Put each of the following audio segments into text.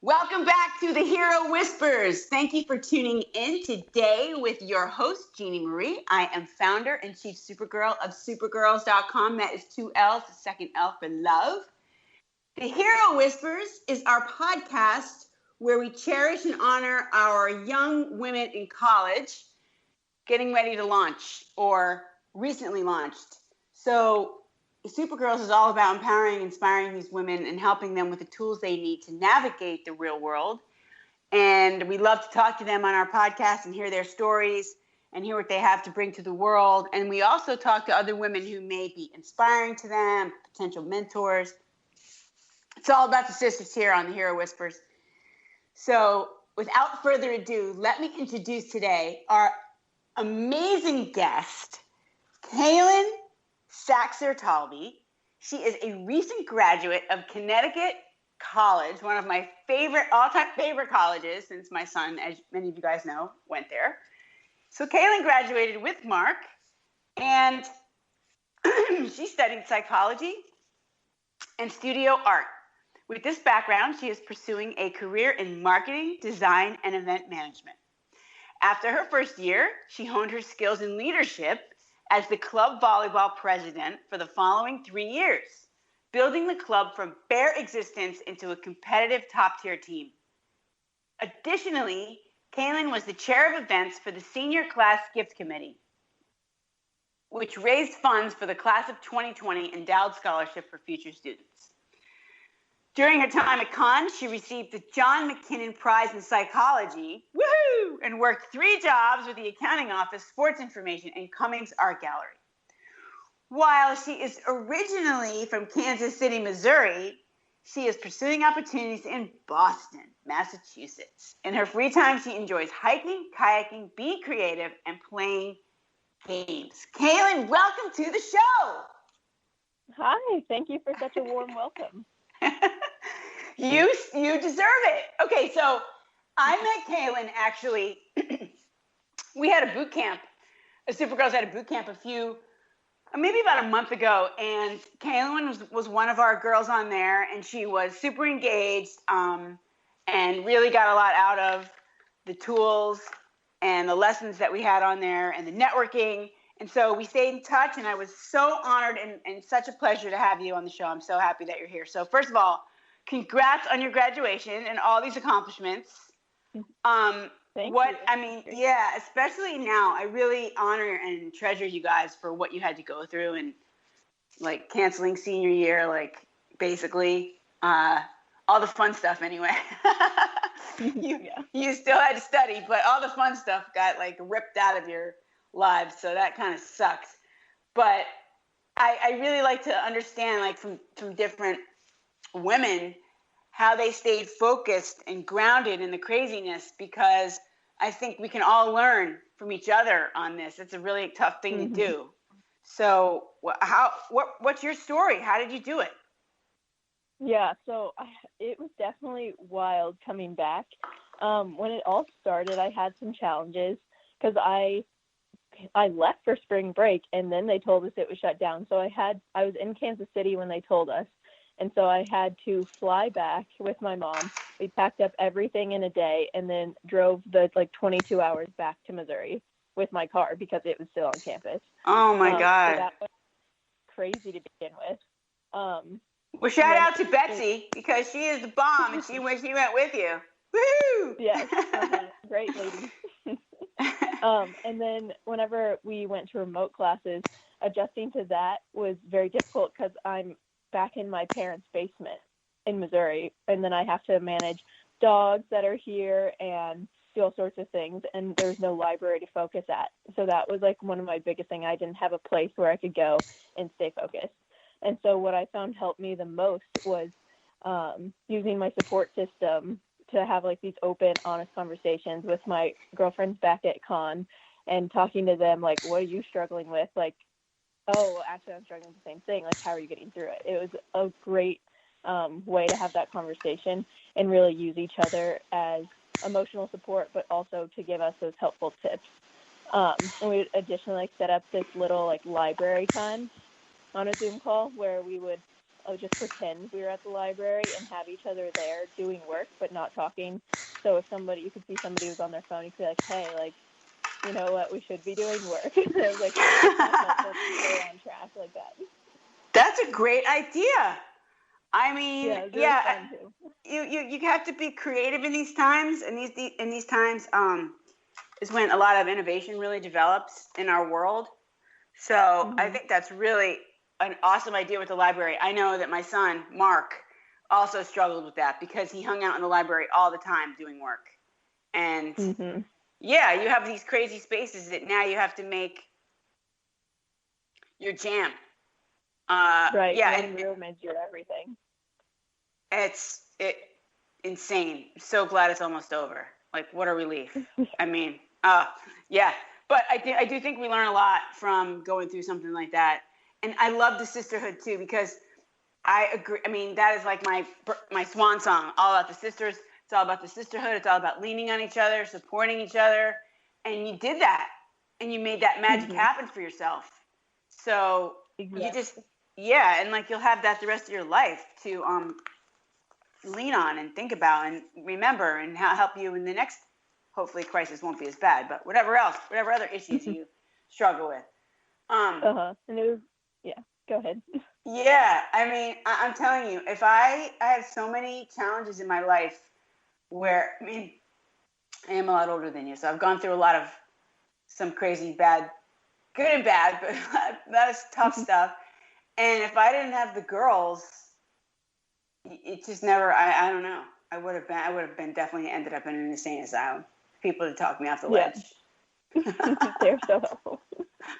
Welcome back to the Hero Whispers. Thank you for tuning in today with your host, Jeannie Marie. I am founder and chief supergirl of supergirls.com. That is 2 L's, the second L for love. The Hero Whispers is our podcast where we cherish and honor our young women in college getting ready to launch or recently launched. So Supergirls is all about empowering and inspiring these women and helping them with the tools they need to navigate the real world. And we love to talk to them on our podcast and hear their stories and hear what they have to bring to the world. And we also talk to other women who may be inspiring to them, potential mentors. It's all about the sisters here on the Hero Whispers. So without further ado, let me introduce today our amazing guest, Kailyn SAXER-TAULBEE. She is a recent graduate of Connecticut College, one of my all-time favorite colleges, since my son, as many of you guys know, went there. So Kailyn graduated with Mark, and she studied psychology and studio art. With this background, she is pursuing a career in marketing, design, and event management. After her first year, she honed her skills in leadership as the Club Volleyball President for the following 3 years, building the club from bare existence into a competitive top-tier team. Additionally, Kailyn was the chair of events for the Senior Class Gift Committee, which raised funds for the class of 2020 Endowed Scholarship for future students. During her time at Conn, she received the John McKinnon Prize in Psychology, woohoo, and worked 3 jobs with the accounting office, sports information, and Cummings Art Gallery. While she is originally from Kansas City, Missouri, she is pursuing opportunities in Boston, Massachusetts. In her free time, she enjoys hiking, kayaking, being creative, and playing games. Kailyn, welcome to the show. Hi, thank you for such a warm welcome. You deserve it. Okay, so I met Kailyn actually. We had a boot camp. Supergirls had a boot camp maybe about a month ago, and Kailyn was one of our girls on there, and she was super engaged and really got a lot out of the tools and the lessons that we had on there and the networking. And so we stayed in touch, and I was so honored and such a pleasure to have you on the show. I'm so happy that you're here. So first of all, congrats on your graduation and all these accomplishments. Thank you. I mean, yeah, especially now, I really honor and treasure you guys for what you had to go through and like canceling senior year, like basically all the fun stuff anyway. You still had to study, but all the fun stuff got like ripped out of your lives, so that kind of sucks. But I really like to understand, like from different women, how they stayed focused and grounded in the craziness, because I think we can all learn from each other on this. It's a really tough thing to do. So what's your story? How did you do it? Yeah, so it was definitely wild coming back. When it all started, I had some challenges because I left for spring break, and then they told us it was shut down. So I was in Kansas City when they told us. And so I had to fly back with my mom. We packed up everything in a day and then drove the 22 hours back to Missouri with my car because it was still on campus. Oh my God. So that was crazy to begin with. Well, shout out to Betsy, because she is the bomb and she went with you. Woo! Yes, great lady. And then whenever we went to remote classes, adjusting to that was very difficult because I'm back in my parents' basement in Missouri, and then I have to manage dogs that are here and do all sorts of things, and there's no library to focus at. So that was like one of my biggest things. I didn't have a place where I could go and stay focused. And so what I found helped me the most was using my support system to have like these open, honest conversations with my girlfriends back at Conn and talking to them, like, what are you struggling with? Like, oh, actually, I'm struggling with the same thing. Like, how are you getting through it? It was a great way to have that conversation and really use each other as emotional support, but also to give us those helpful tips. And we would additionally set up this little library time on a Zoom call where we would just pretend we were at the library and have each other there doing work but not talking. So if you could see somebody was on their phone, you could be like, hey, like, you know what, we should be doing work. And it was like, let's stay on track like that. That's a great idea. I mean, fun too. You have to be creative in these times, and these times is when a lot of innovation really develops in our world. So I think that's really an awesome idea with the library. I know that my son Mark also struggled with that because he hung out in the library all the time doing work, and you have these crazy spaces that now you have to make your jam. Right. Yeah, one room is your everything. It's insane. So glad it's almost over. Like, what a relief. I mean, yeah. But I do think we learn a lot from going through something like that. And I love the sisterhood too, because I agree. I mean, that is like my swan song, all about the sisters. It's all about the sisterhood. It's all about leaning on each other, supporting each other. And you did that, and you made that magic happen for yourself. So you just, and like you'll have that the rest of your life to lean on and think about and remember, and help you in the next, hopefully crisis won't be as bad, but whatever other issues you struggle with. And it was, go ahead. Yeah, I mean, I'm telling you, if I have so many challenges in my life where, I mean, I am a lot older than you, so I've gone through a lot of some crazy bad, good and bad, but that is tough stuff. And if I didn't have the girls, it just never, I don't know. I would have been definitely ended up in an insane asylum. People to talk me off the ledge. They're so helpful.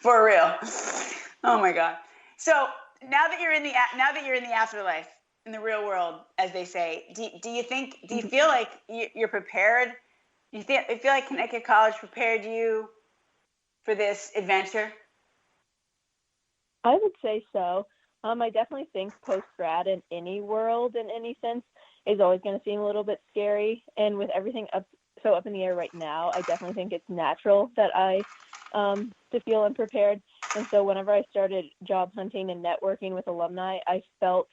For real. Oh my God. So now that you're in the afterlife, in the real world, as they say, do you feel like you're prepared? Do you feel like Connecticut College prepared you for this adventure? I would say so. I definitely think post-grad in any world, in any sense, is always going to seem a little bit scary. And with everything up in the air right now, I definitely think it's natural that I to feel unprepared. And so whenever I started job hunting and networking with alumni, I felt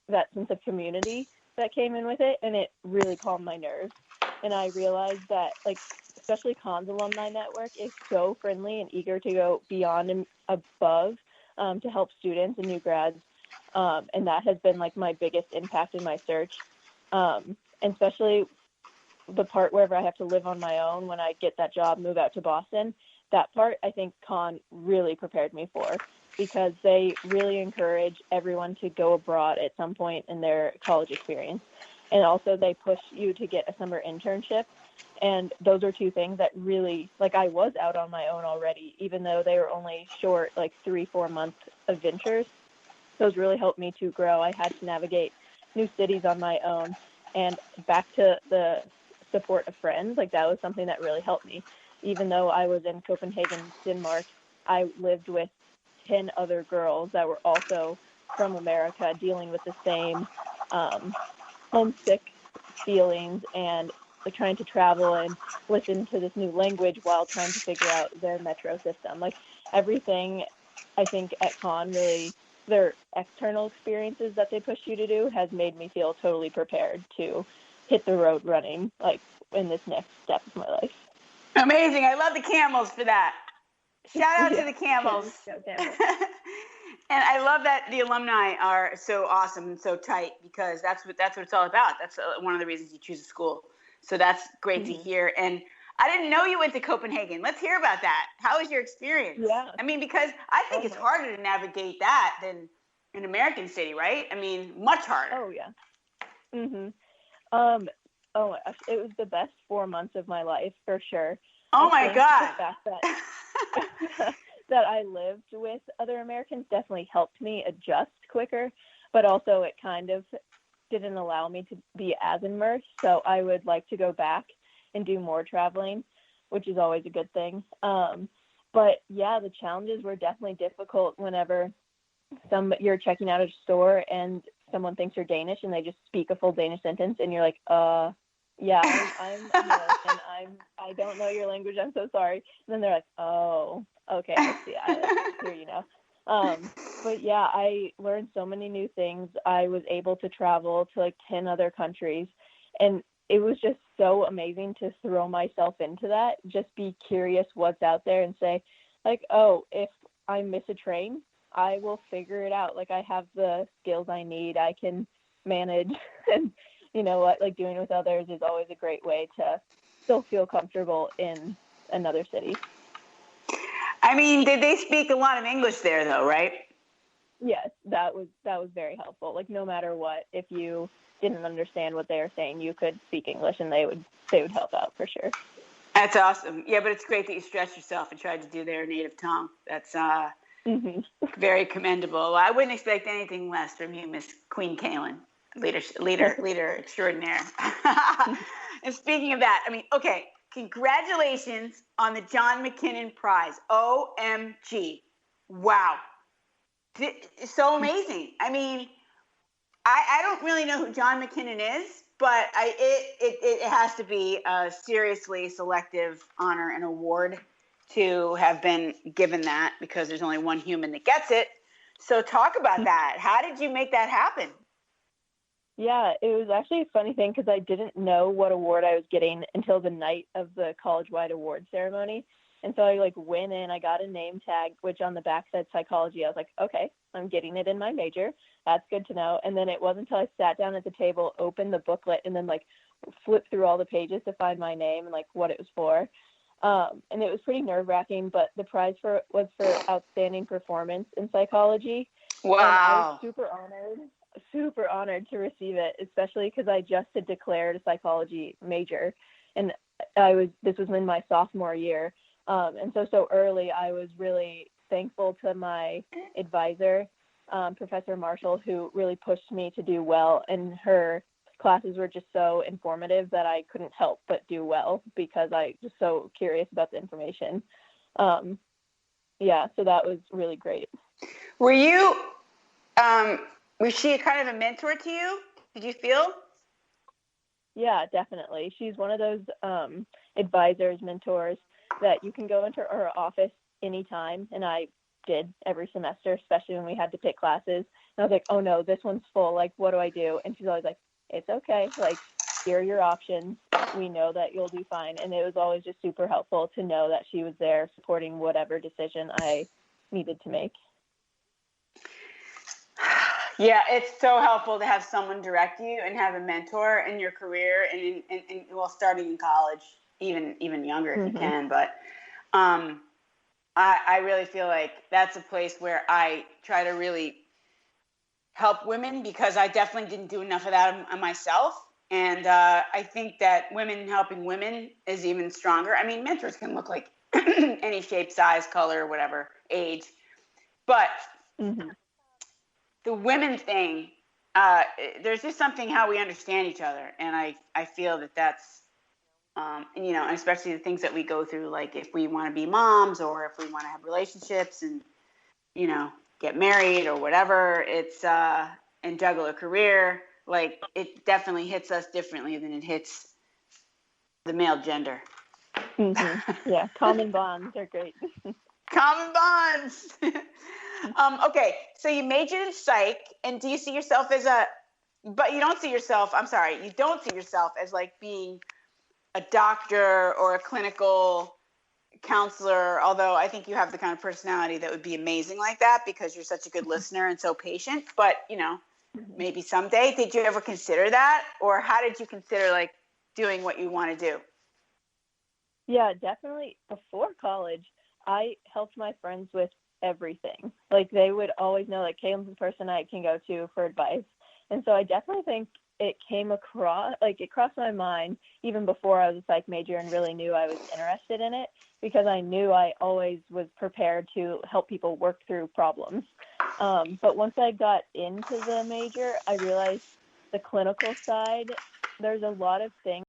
that sense of community that came in with it, and it really calmed my nerves. And I realized that, like, especially Conn's alumni network is so friendly and eager to go beyond and above to help students and new grads. And that has been like my biggest impact in my search. And especially the part wherever I have to live on my own when I get that job, move out to Boston, that part I think Conn really prepared me for, because they really encourage everyone to go abroad at some point in their college experience. And also they push you to get a summer internship. And those are two things that really, like, I was out on my own already, even though they were only short, like 3-4 month adventures. Those really helped me to grow. I had to navigate new cities on my own, and back to the support of friends. Like, that was something that really helped me. Even though I was in Copenhagen, Denmark, I lived with 10 other girls that were also from America, dealing with the same homesick feelings and like trying to travel and listen to this new language while trying to figure out their metro system. Like, everything, I think, at Conn, really, their external experiences that they push you to do has made me feel totally prepared to hit the road running, like, in this next step of my life. Amazing. I love the camels for that. Shout out to the camels. And I love that the alumni are so awesome and so tight, because that's what it's all about. That's one of the reasons you choose a school. So that's great to hear. And I didn't know you went to Copenhagen. Let's hear about that. How was your experience? Yeah. I mean, because I think it's harder to navigate that than an American city, right? I mean, much harder. Oh, yeah. Oh my gosh, it was the best 4 months of my life, for sure. Oh my God. The fact that that I lived with other Americans definitely helped me adjust quicker, but also it kind of didn't allow me to be as immersed. So I would like to go back and do more traveling, which is always a good thing. But yeah, the challenges were definitely difficult whenever you're checking out at a store and someone thinks you're Danish and they just speak a full Danish sentence, and you're like, yeah, I'm American. I don't know your language. I'm so sorry. And then they're like, oh, okay, I see. I hear you now. But yeah, I learned so many new things. I was able to travel to like 10 other countries, and it was just so amazing to throw myself into that, just be curious what's out there and say like, oh, if I miss a train, I will figure it out. Like I have the skills I need. I can manage. And you know what, like doing with others is always a great way to still feel comfortable in another city. I mean, did they speak a lot of English there though, right? Yes, that was very helpful. Like no matter what, if you didn't understand what they were saying, you could speak English and they would help out for sure. That's awesome. Yeah, but it's great that you stretched yourself and tried to do their native tongue. That's very commendable. I wouldn't expect anything less from you, Miss Queen Kailyn, leader extraordinaire. And speaking of that, I mean, okay, congratulations on the John McKinnon Prize. OMG. Wow. So amazing. I mean, I don't really know who John McKinnon is, but it has to be a seriously selective honor and award to have been given that, because there's only one human that gets it. So talk about that. How did you make that happen? Yeah, it was actually a funny thing because I didn't know what award I was getting until the night of the college-wide award ceremony. And so I like went in, I got a name tag, which on the back said psychology. I was like, okay, I'm getting it in my major. That's good to know. And then it wasn't until I sat down at the table, opened the booklet, and then like flipped through all the pages to find my name and like what it was for. And it was pretty nerve-wracking, but the prize was for outstanding performance in psychology. Wow. And I was super honored to receive it, especially because I just had declared a psychology major. And this was in my sophomore year. And so early, I was really thankful to my advisor, Professor Marshall, who really pushed me to do well. And her classes were just so informative that I couldn't help but do well because I was so curious about the information. Yeah, so that was really great. Was she kind of a mentor to you? Did you feel? Yeah, definitely. She's one of those advisors, mentors that you can go into her office anytime. And I did every semester, especially when we had to pick classes. And I was like, oh no, this one's full. Like, what do I do? And she's always like, it's okay. Like, here are your options. We know that you'll do fine. And it was always just super helpful to know that she was there supporting whatever decision I needed to make. Yeah, it's so helpful to have someone direct you and have a mentor in your career and well, starting in college, even younger if you can. But I really feel like that's a place where I try to really help women, because I definitely didn't do enough of that myself. And I think that women helping women is even stronger. I mean, mentors can look like any shape, size, color, whatever, age. But the women thing, there's just something how we understand each other. And I feel that that's, and especially the things that we go through, like if we want to be moms or if we want to have relationships and, get married or whatever, it's, and juggle a career, like it definitely hits us differently than it hits the male gender. Yeah, common bonds are great. Common bonds. Okay, so you majored in psych, and do you see yourself as you don't see yourself as like being a doctor or a clinical counselor, although I think you have the kind of personality that would be amazing like that because you're such a good listener and so patient. But, maybe someday, did you ever consider that? Or how did you consider like doing what you want to do? Yeah, definitely. Before college, I helped my friends with everything. Like they would always know like Kailyn's the person I can go to for advice. And so I definitely think it crossed my mind even before I was a psych major and really knew I was interested in it, because I knew I always was prepared to help people work through problems. But once I got into the major, I realized the clinical side, there's a lot of things